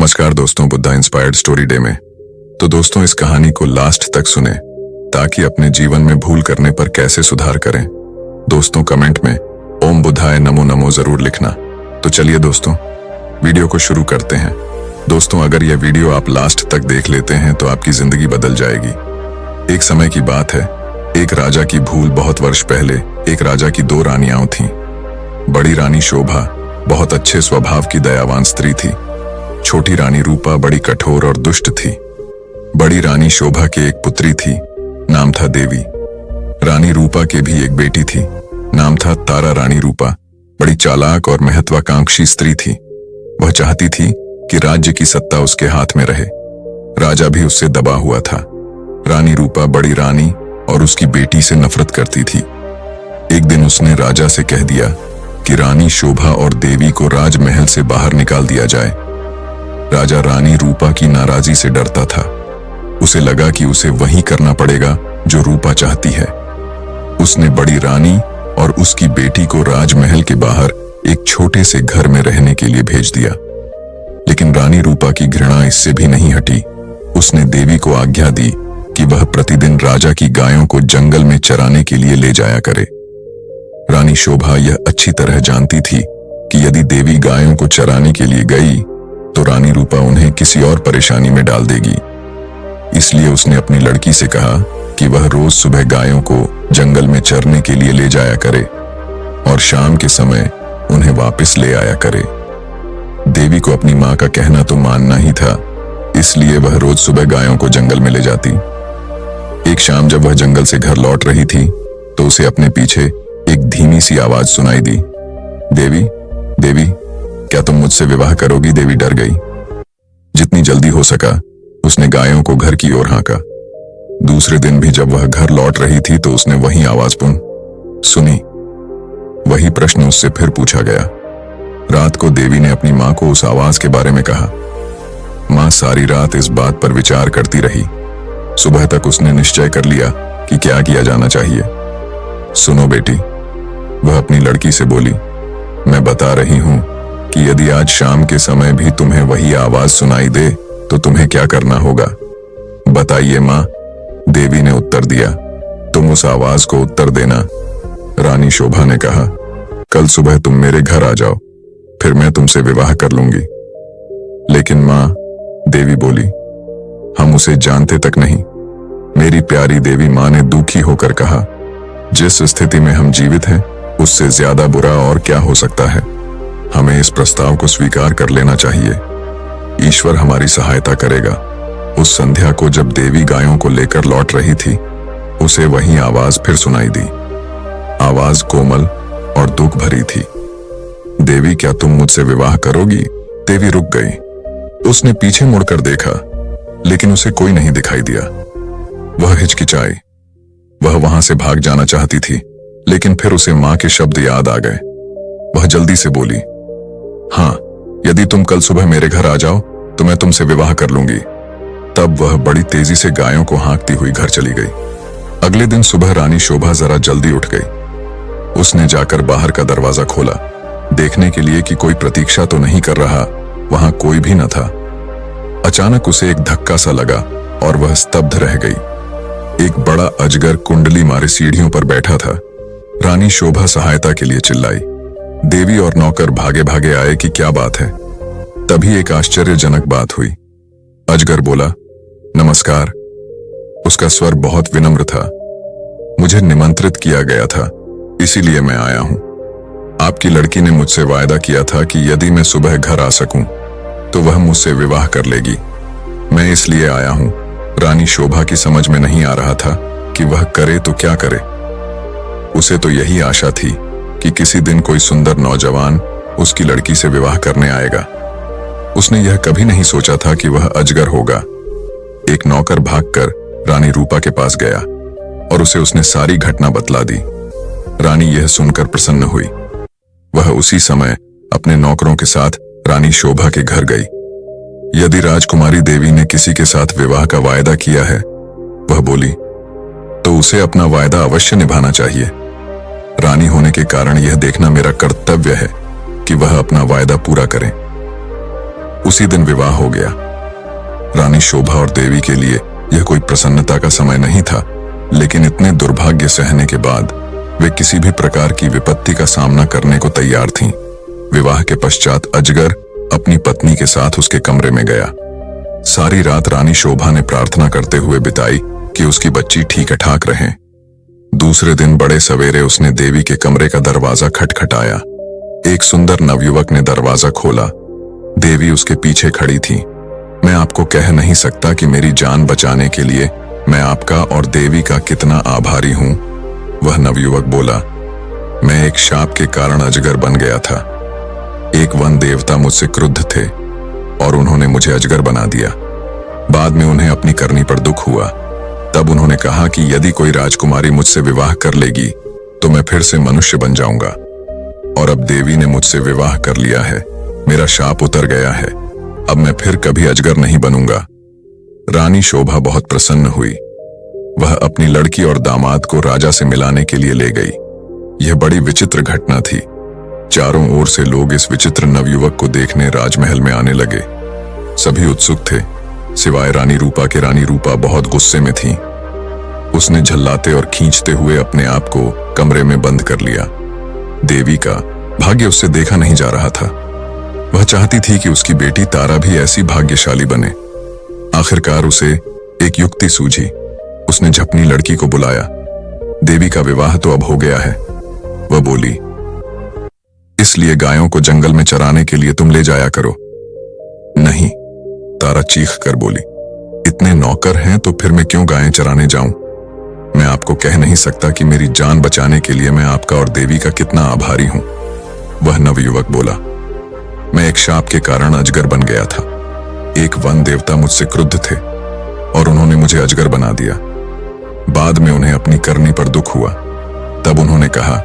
नमस्कार दोस्तों, Buddha inspired story day में। तो दोस्तों, इस कहानी को लास्ट तक सुने ताकि अपने जीवन में भूल करने पर कैसे सुधार करें। दोस्तों, कमेंट में ओम बुद्धाय नमो नमो जरूर लिखना। तो चलिए दोस्तों, वीडियो को शुरू करते हैं। दोस्तों, अगर यह वीडियो आप लास्ट तक देख लेते हैं तो आपकी जिंदगी बदल जाएगी। एक समय की बात है, एक राजा की भूल। बहुत वर्ष पहले एक राजा की 2 रानियां थीं। बड़ी रानी शोभा बहुत अच्छे स्वभाव की दयावान स्त्री थी। छोटी रानी रूपा बड़ी कठोर और दुष्ट थी। बड़ी रानी शोभा के एक पुत्री थी, नाम था देवी। रानी रूपा के भी एक बेटी थी, नाम था तारा रानी रूपा। बड़ी चालाक और महत्वाकांक्षी स्त्री थी। वह चाहती थी कि राज्य की सत्ता उसके हाथ में रहे। राजा भी उससे दबा हुआ था। रानी रूपा बड़ी रानी और उसकी बेटी से नफरत करती थी। एक दिन उसने राजा से कह दिया कि रानी शोभा और देवी को राजमहल से बाहर निकाल दिया जाए। राजा रानी रूपा की नाराजी से डरता था। उसे लगा कि उसे वही करना पड़ेगा जो रूपा चाहती है। उसने बड़ी रानी और उसकी बेटी को राजमहल के बाहर एक छोटे से घर में रहने के लिए भेज दिया। लेकिन रानी रूपा की घृणा इससे भी नहीं हटी। उसने देवी को आज्ञा दी कि वह प्रतिदिन राजा की गायों को जंगल में चराने के लिए ले जाया करे। रानी शोभा यह अच्छी तरह जानती थी कि यदि देवी गायों को चराने के लिए गई तो रानी रूपा उन्हें किसी और परेशानी में डाल देगी। इसलिए उसने अपनी लड़की से कहा कि वह रोज सुबह गायों को जंगल में चरने के लिए ले जाया करे और शाम के समय उन्हें वापस ले आया करे। देवी को अपनी मां का कहना तो मानना ही था, इसलिए वह रोज सुबह गायों को जंगल में ले जाती। एक शाम जब वह जंगल से घर लौट रही थी तो उसे अपने पीछे एक धीमी सी आवाज सुनाई दी, देवी, देवी, क्या तुम मुझसे विवाह करोगी? देवी डर गई। जितनी जल्दी हो सका उसने गायों को घर की ओर हाँका। दूसरे दिन भी जब वह घर लौट रही थी तो उसने वही आवाज सुनी। वही प्रश्न उससे फिर पूछा गया। रात को देवी ने अपनी मां को उस आवाज के बारे में कहा। मां सारी रात इस बात पर विचार करती रही। सुबह तक उसने निश्चय कर लिया कि क्या किया जाना चाहिए। सुनो बेटी, वह अपनी लड़की से बोली, मैं बता रही हूं कि यदि आज शाम के समय भी तुम्हें वही आवाज सुनाई दे तो तुम्हें क्या करना होगा? बताइए मां, देवी ने उत्तर दिया। तुम उस आवाज को उत्तर देना। रानी शोभा ने कहा, कल सुबह तुम मेरे घर आ जाओ, फिर मैं तुमसे विवाह कर लूंगी। लेकिन मां, देवी बोली, हम उसे जानते तक नहीं। मेरी प्यारी देवी, मां ने दुखी होकर कहा, जिस स्थिति में हम जीवित हैं उससे ज्यादा बुरा और क्या हो सकता है। हमें इस प्रस्ताव को स्वीकार कर लेना चाहिए। ईश्वर हमारी सहायता करेगा। उस संध्या को जब देवी गायों को लेकर लौट रही थी, उसे वही आवाज फिर सुनाई दी। आवाज कोमल और दुख भरी थी। देवी, क्या तुम मुझसे विवाह करोगी? देवी रुक गई। उसने पीछे मुड़कर देखा, लेकिन उसे कोई नहीं दिखाई दिया। वह हिचकिचाई। वह वहां से भाग जाना चाहती थी, लेकिन फिर उसे मां के शब्द याद आ गए। वह जल्दी से बोली, हाँ, यदि तुम कल सुबह मेरे घर आ जाओ तो मैं तुमसे विवाह कर लूंगी। तब वह बड़ी तेजी से गायों को हाँकती हुई घर चली गई। अगले दिन सुबह रानी शोभा जरा जल्दी उठ गई। उसने जाकर बाहर का दरवाजा खोला, देखने के लिए कि कोई प्रतीक्षा तो नहीं कर रहा। वहां कोई भी न था। अचानक उसे एक धक्का सा लगा और वह स्तब्ध रह गई। एक बड़ा अजगर कुंडली मारे सीढ़ियों पर बैठा था। रानी शोभा सहायता के लिए चिल्लाई। देवी और नौकर भागे भागे आए कि क्या बात है। तभी एक आश्चर्यजनक बात हुई। अजगर बोला, नमस्कार। उसका स्वर बहुत विनम्र था। मुझे निमंत्रित किया गया था, इसीलिए मैं आया हूं। आपकी लड़की ने मुझसे वायदा किया था कि यदि मैं सुबह घर आ सकूं तो वह मुझसे विवाह कर लेगी। मैं इसलिए आया हूं। रानी शोभा की समझ में नहीं आ रहा था कि वह करे तो क्या करे। उसे तो यही आशा थी कि किसी दिन कोई सुंदर नौजवान उसकी लड़की से विवाह करने आएगा। उसने यह कभी नहीं सोचा था कि वह अजगर होगा। एक नौकर भागकर रानी रूपा के पास गया और उसे उसने सारी घटना बतला दी। रानी यह सुनकर प्रसन्न हुई। वह उसी समय अपने नौकरों के साथ रानी शोभा के घर गई। यदि राजकुमारी देवी ने किसी के साथ विवाह का वायदा किया है, वह बोली, तो उसे अपना वायदा अवश्य निभाना चाहिए। रानी होने के कारण यह देखना मेरा कर्तव्य है कि वह अपना वायदा पूरा करे। उसी दिन विवाह हो गया। रानी शोभा और देवी के लिए यह कोई प्रसन्नता का समय नहीं था, लेकिन इतने दुर्भाग्य सहने के बाद वे किसी भी प्रकार की विपत्ति का सामना करने को तैयार थीं। विवाह के पश्चात अजगर अपनी पत्नी के साथ उसके कमरे में गया। सारी रात रानी शोभा ने प्रार्थना करते हुए बिताई कि उसकी बच्ची ठीक ठाक रहे। दूसरे दिन बड़े सवेरे उसने देवी के कमरे का दरवाजा खटखटाया। एक सुंदर नवयुवक ने दरवाजा खोला। देवी उसके पीछे खड़ी थी। मैं आपको कह नहीं सकता कि मेरी जान बचाने के लिए मैं आपका और देवी का कितना आभारी हूं, वह नवयुवक बोला। मैं एक शाप के कारण अजगर बन गया था। एक वन देवता मुझसे क्रुद्ध थे और उन्होंने मुझे अजगर बना दिया। बाद में उन्हें अपनी करनी पर दुख हुआ। तब उन्होंने कहा कि यदि कोई राजकुमारी मुझसे विवाह कर लेगी तो मैं फिर से मनुष्य बन जाऊंगा। और अब देवी ने मुझसे विवाह कर लिया है। मेरा शाप उतर गया है। अब मैं फिर कभी अजगर नहीं बनूंगा। रानी शोभा बहुत प्रसन्न हुई। वह अपनी लड़की और दामाद को राजा से मिलाने के लिए ले गई। यह बड़ी विचित्र घटना थी। चारों ओर से लोग इस विचित्र नवयुवक को देखने राजमहल में आने लगे। सभी उत्सुक थे, सिवाय रानी रूपा के। रानी रूपा बहुत गुस्से में थी। उसने झल्लाते और खींचते हुए अपने आप को कमरे में बंद कर लिया। देवी का भाग्य उससे देखा नहीं जा रहा था। वह चाहती थी कि उसकी बेटी तारा भी ऐसी भाग्यशाली बने। आखिरकार उसे एक युक्ति सूझी। उसने झपनी लड़की को बुलाया। देवी का विवाह तो अब हो गया है, वह बोली, इसलिए गायों को जंगल में चराने के लिए तुम ले जाया करो। नहीं, तारा चीख कर बोली, इतने नौकर हैं तो फिर मैं क्यों गायें चराने जाऊं? मैं आपको कह नहीं सकता कि मेरी जान बचाने के लिए मैं आपका और देवी का कितना आभारी हूं, वह नवयुवक बोला। मैं एक शाप के कारण अजगर बन गया था। एक वन देवता मुझसे क्रुद्ध थे और उन्होंने मुझे अजगर बना दिया। बाद में उन्हें अपनी करनी पर दुख हुआ। तब उन्होंने कहा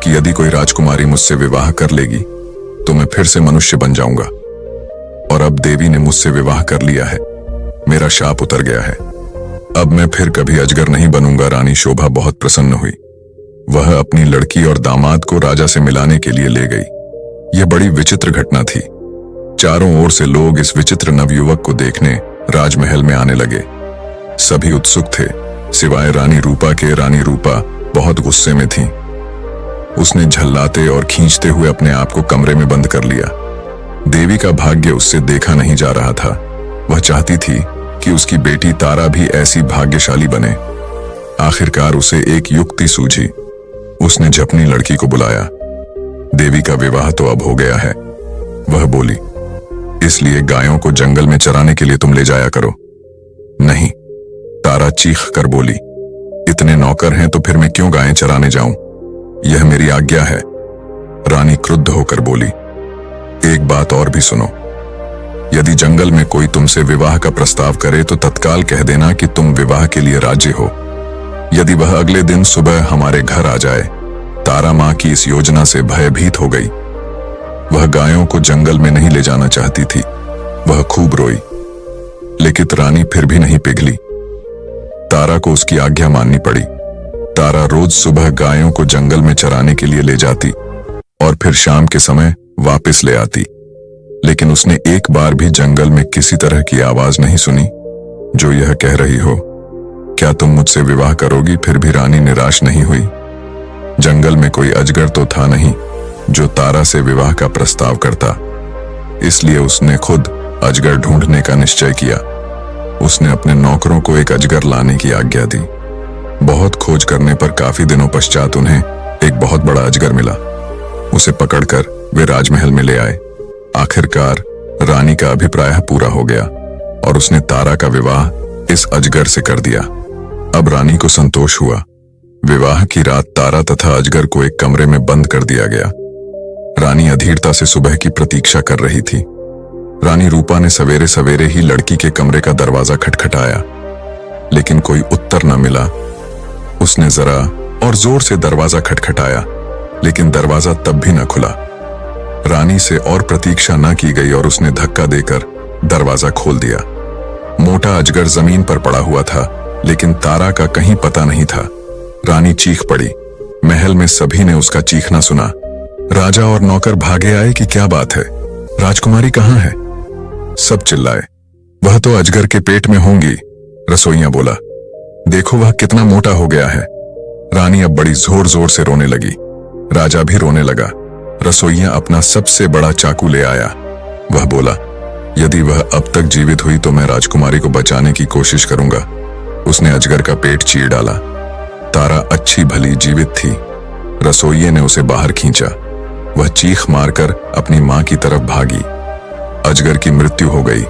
कि यदि कोई राजकुमारी मुझसे विवाह कर लेगी तो मैं फिर से मनुष्य बन जाऊंगा। और अब देवी ने मुझसे विवाह कर लिया है। मेरा शाप उतर गया है। अब मैं फिर कभी अजगर नहीं बनूंगा। रानी शोभा बहुत प्रसन्न हुई। वह अपनी लड़की और दामाद को राजा से मिलाने के लिए ले गई। यह बड़ी विचित्र घटना थी। चारों ओर से लोग इस विचित्र नवयुवक को देखने राजमहल में आने लगे। सभी उत्सुक थे, सिवाय रानी रूपा के। रानी रूपा बहुत गुस्से में थी। उसने झल्लाते और खींचते हुए अपने आप को कमरे में बंद कर लिया। देवी का भाग्य उससे देखा नहीं जा रहा था। वह चाहती थी कि उसकी बेटी तारा भी ऐसी भाग्यशाली बने। आखिरकार उसे एक युक्ति सूझी। उसने झपनी लड़की को बुलाया। देवी का विवाह तो अब हो गया है, वह बोली, इसलिए गायों को जंगल में चराने के लिए तुम ले जाया करो। नहीं, तारा चीख कर बोली, इतने नौकर हैं तो फिर मैं क्यों गायें चराने जाऊं? यह मेरी आज्ञा है। रानी क्रुद्ध होकर बोली, एक बात और भी सुनो। यदि जंगल में कोई तुमसे विवाह का प्रस्ताव करे तो तत्काल कह देना कि तुम विवाह के लिए राजी हो। यदि वह अगले दिन सुबह हमारे घर आ जाए। तारा मां की इस योजना से भयभीत हो गई। वह गायों को जंगल में नहीं ले जाना चाहती थी। वह खूब रोई, लेकिन रानी फिर भी नहीं पिघली। तारा को उसकी आज्ञा माननी पड़ी। तारा रोज सुबह गायों को जंगल में चराने के लिए ले जाती और फिर शाम के समय वापस ले आती। लेकिन उसने एक बार भी जंगल में किसी तरह की आवाज नहीं सुनी जो यह कह रही हो, क्या तुम मुझसे विवाह करोगी? फिर भी रानी निराश नहीं हुई। जंगल में कोई अजगर तो था नहीं जो तारा से विवाह का प्रस्ताव करता। इसलिए उसने खुद अजगर ढूंढने का निश्चय किया। उसने अपने नौकरों को एक अजगर लाने की आज्ञा दी। बहुत खोज करने पर काफी दिनों पश्चात उन्हें एक बहुत बड़ा अजगर मिला। उसे पकड़कर वे राजमहल में ले आए। आखिरकार रानी का अभिप्राय पूरा हो गया और उसने तारा का विवाह इस अजगर से कर दिया। अब रानी को संतोष हुआ। विवाह की रात तारा तथा अजगर को एक कमरे में बंद कर दिया गया। रानी अधीरता से सुबह की प्रतीक्षा कर रही थी। रानी रूपा ने सवेरे सवेरे ही लड़की के कमरे का दरवाजा खटखटाया, लेकिन कोई उत्तर न मिला। उसने जरा और जोर से दरवाजा खटखटाया, लेकिन दरवाजा तब भी न खुला। रानी से और प्रतीक्षा न की गई और उसने धक्का देकर दरवाजा खोल दिया। मोटा अजगर जमीन पर पड़ा हुआ था, लेकिन तारा का कहीं पता नहीं था। रानी चीख पड़ी। महल में सभी ने उसका चीखना सुना। राजा और नौकर भागे आए कि क्या बात है, राजकुमारी कहाँ है? सब चिल्लाए, वह तो अजगर के पेट में होंगी। रसोइया बोला, देखो वह कितना मोटा हो गया है। रानी अब बड़ी जोर जोर से रोने लगी। राजा भी रोने लगा। रसोइया अपना सबसे बड़ा चाकू ले आया। वह बोला, यदि वह अब तक जीवित हुई तो मैं राजकुमारी को बचाने की कोशिश करूंगा। उसने अजगर का पेट चीर डाला। तारा अच्छी भली जीवित थी। रसोइये ने उसे बाहर खींचा। वह चीख मारकर अपनी मां की तरफ भागी। अजगर की मृत्यु हो गई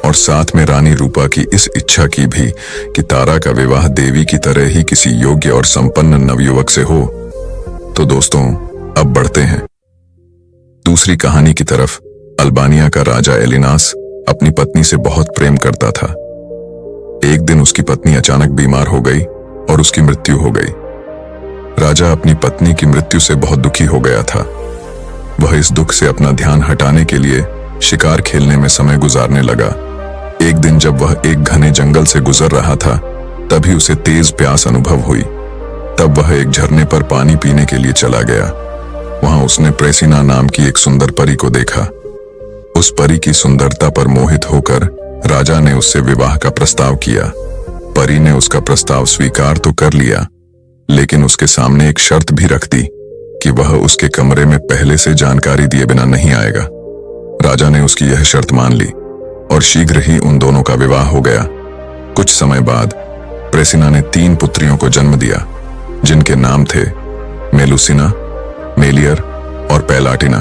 और साथ में रानी रूपा की इस इच्छा की भी कि तारा का विवाह देवी की तरह ही किसी योग्य और संपन्न नवयुवक से हो। तो दोस्तों, अब बढ़ते हैं दूसरी कहानी की तरफ। अल्बानिया का राजा एलिनास अपनी पत्नी से बहुत प्रेम करता था। एक दिन उसकी पत्नी अचानक बीमार हो गई और उसकी मृत्यु हो गई। राजा अपनी पत्नी की मृत्यु से बहुत दुखी हो गया था। वह इस दुख से अपना ध्यान हटाने के लिए शिकार खेलने में समय गुजारने लगा। एक दिन जब वह एक घने जंगल से गुजर रहा था, तभी उसे तेज प्यास अनुभव हुई। तब वह एक झरने पर पानी पीने के लिए चला गया। वहां उसने प्रेसिना नाम की एक सुंदर परी को देखा। उस परी की सुंदरता पर मोहित होकर राजा ने उससे विवाह का प्रस्ताव किया। परी ने उसका प्रस्ताव स्वीकार तो कर लिया, लेकिन उसके सामने एक शर्त भी रख दी कि वह उसके कमरे में पहले से जानकारी दिए बिना नहीं आएगा। राजा ने उसकी यह शर्त मान ली और शीघ्र ही उन दोनों का विवाह हो गया। कुछ समय बाद प्रेसिना ने 3 पुत्रियों को जन्म दिया, जिनके नाम थे मेलुसिना, मेलियर और पैलाटिना।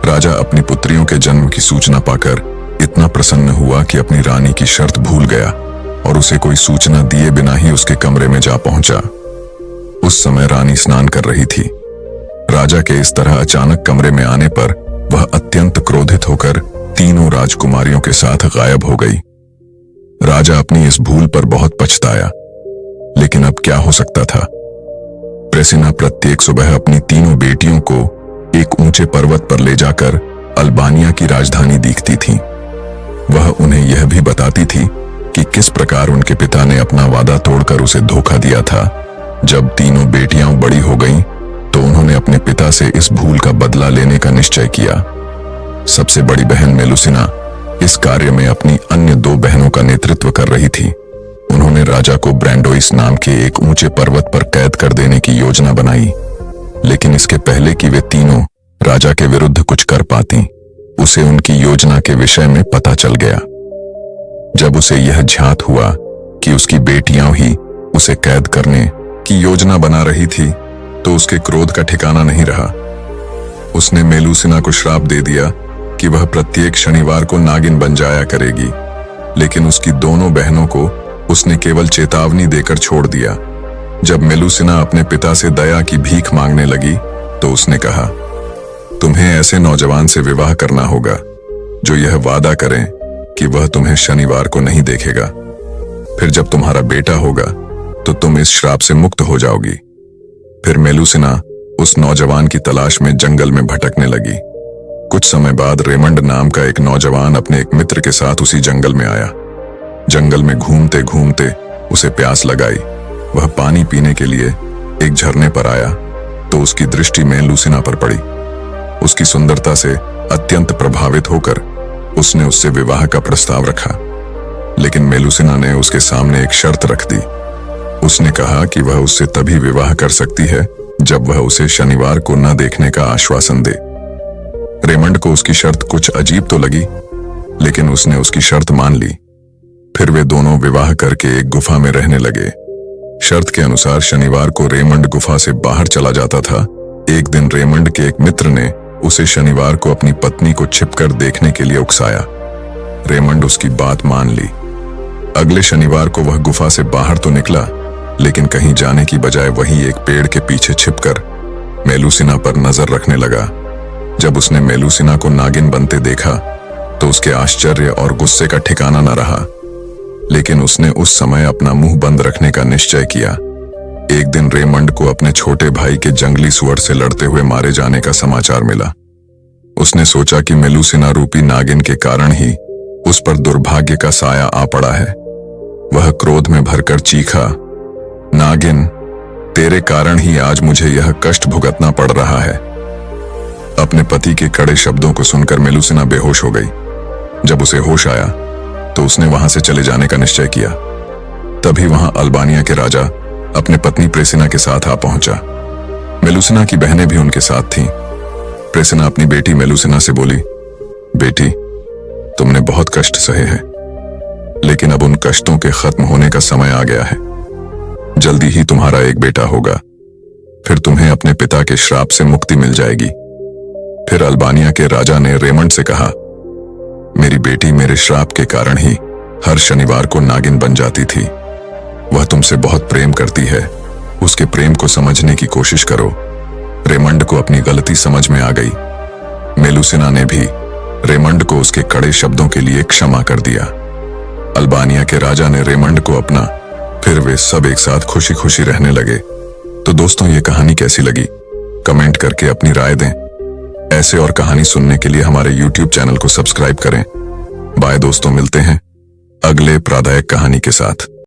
राजा अपनी पुत्रियों के जन्म की सूचना पाकर इतना प्रसन्न हुआ कि अपनी रानी की शर्त भूल गया और उसे कोई सूचना दिए बिना ही उसके कमरे में जा पहुंचा। उस समय रानी स्नान कर रही थी। राजा के इस तरह अचानक कमरे में आने पर वह अत्यंत क्रोधित होकर तीनों राजकुमारियों के साथ गायब हो गई। राजा अपनी इस भूल पर बहुत पछताया, लेकिन अब क्या हो सकता था। प्रेसिना प्रत्येक सुबह अपनी तीनों बेटियों को एक ऊंचे पर्वत पर ले जाकर अल्बानिया की राजधानी देखती थी। वह उन्हें यह भी बताती थी कि किस प्रकार उनके पिता ने अपना वादा तोड़कर उसे धोखा दिया था। जब तीनों बेटियां बड़ी हो गईं, तो उन्होंने अपने पिता से इस भूल का बदला लेने का निश्चय किया। सबसे बड़ी बहन मेलुसिना इस कार्य में अपनी अन्य 2 बहनों का नेतृत्व कर रही थी। उन्होंने राजा को ब्रैंडोइस नाम के एक ऊंचे पर्वत पर कैद कर देने की योजना बनाई, लेकिन इसके पहले कि वे तीनों राजा के विरुद्ध कुछ कर पाती, उसे उनकी योजना के विषय में पता चल गया। जब उसे यह ज्ञात हुआ कि उसकी बेटियां ही उसे कैद करने की योजना बना रही थी, तो उसके क्रोध का ठिकाना नहीं रहा। उसने मेलुसिना को श्राप दे दिया कि वह प्रत्येक शनिवार को नागिन बन जाया करेगी, लेकिन उसकी दोनों बहनों को उसने केवल चेतावनी देकर छोड़ दिया। जब मेलुसिना अपने पिता से दया की भीख मांगने लगी, तो उसने कहा, तुम्हें ऐसे नौजवान से विवाह करना होगा जो यह वादा करें कि वह तुम्हें शनिवार को नहीं देखेगा। फिर जब तुम्हारा बेटा होगा तो तुम इस श्राप से मुक्त हो जाओगी। फिर मेलुसिना उस नौजवान की तलाश में जंगल में भटकने लगी। कुछ समय बाद रेमंड नाम का एक नौजवान अपने एक मित्र के साथ उसी जंगल में आया। जंगल में घूमते घूमते उसे प्यास लगाई। वह पानी पीने के लिए एक झरने पर आया तो उसकी दृष्टि मेलुसिना पर पड़ी। उसकी सुंदरता से अत्यंत प्रभावित होकर उसने उससे विवाह का प्रस्ताव रखा, लेकिन मेलुसिना ने उसके सामने एक शर्त रख दी। उसने कहा कि वह उससे तभी विवाह कर सकती है जब वह उसे शनिवार को न देखने का आश्वासन दे। रेमंड को उसकी शर्त कुछ अजीब तो लगी, लेकिन उसने उसकी शर्त मान ली। फिर वे दोनों विवाह करके एक गुफा में रहने लगे। शर्त के अनुसार शनिवार को रेमंड गुफा से बाहर चला जाता था। एक दिन रेमंड के एक मित्र ने उसे शनिवार को अपनी पत्नी को छिपकर देखने के लिए उकसाया। रेमंड उसकी बात मान ली। अगले शनिवार को वह गुफा से बाहर तो निकला, लेकिन कहीं जाने की बजाय वहीं एक पेड़ के पीछे छिपकर मेलुसिना पर नजर रखने लगा। जब उसने मेलुसिना को नागिन बनते देखा तो उसके आश्चर्य और गुस्से का ठिकाना न रहा, लेकिन उसने उस समय अपना मुंह बंद रखने का निश्चय किया। एक दिन रेमंड को अपने छोटे भाई के जंगली सुअर से लड़ते हुए मारे जाने का समाचार मिला। उसने सोचा कि मेलुसिना रूपी नागिन के कारण ही उस पर दुर्भाग्य का साया आ पड़ा है। वह क्रोध में भरकर चीखा, नागिन, तेरे कारण ही आज मुझे यह कष्ट भुगतना पड़ रहा है। अपने पति के कड़े शब्दों को सुनकर मेलुसिना बेहोश हो गई। जब उसे होश आया तो उसने वहां से चले जाने का निश्चय किया। तभी वहां अल्बानिया के राजा अपने पत्नी प्रेसिना के साथ आ पहुंचा। मेलुसिना की बहनें भी उनके साथ थीं। प्रेसिना अपनी बेटी मेलुसिना से बोली, बेटी, तुमने बहुत कष्ट सहे हैं, लेकिन अब उन कष्टों के खत्म होने का समय आ गया है। जल्दी ही तुम्हारा एक बेटा होगा, फिर तुम्हें अपने पिता के श्राप से मुक्ति मिल जाएगी। फिर अल्बानिया के राजा ने रेमंड से कहा, मेरी बेटी मेरे श्राप के कारण ही हर शनिवार को नागिन बन जाती थी। वह तुमसे बहुत प्रेम करती है, उसके प्रेम को समझने की कोशिश करो। रेमंड को अपनी गलती समझ में आ गई। मेलुसिना ने भी रेमंड को उसके कड़े शब्दों के लिए क्षमा कर दिया। अल्बानिया के राजा ने रेमंड को अपना, फिर वे सब एक साथ खुशी खुशी रहने लगे। तो दोस्तों, ये कहानी कैसी लगी? कमेंट करके अपनी राय दें। ऐसे और कहानी सुनने के लिए हमारे YouTube चैनल को सब्सक्राइब करें। बाय दोस्तों, मिलते हैं अगले प्रादायक कहानी के साथ।